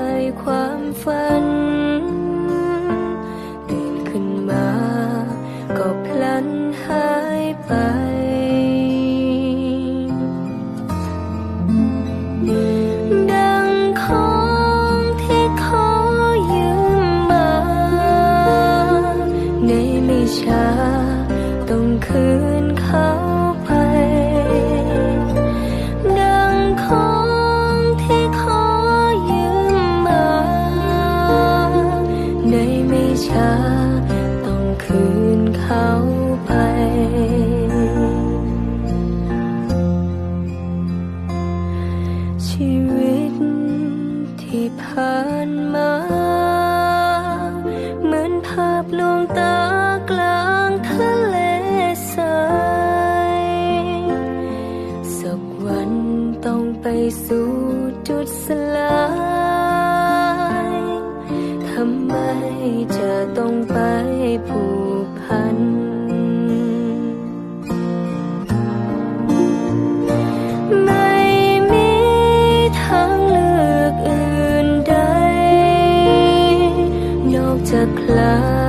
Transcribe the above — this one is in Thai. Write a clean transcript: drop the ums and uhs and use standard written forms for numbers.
ายความฝันตื่นขึ้นมาก็พลันหายไปดังของที่ขอยืมมาในไม่ช้าต้องคืนเขาไปดังของที่ขอยืมมาในไม่ช้าต้องคืนเขาไปชีวิตที่ผ่านมาเหมือนภาพลวงตากลางทะเลทรายสักวันต้องไปสู่จุดสลายทำไมจะต้องไปผูกพันไม่มีทางเลือกอื่นใดนอกจากคลา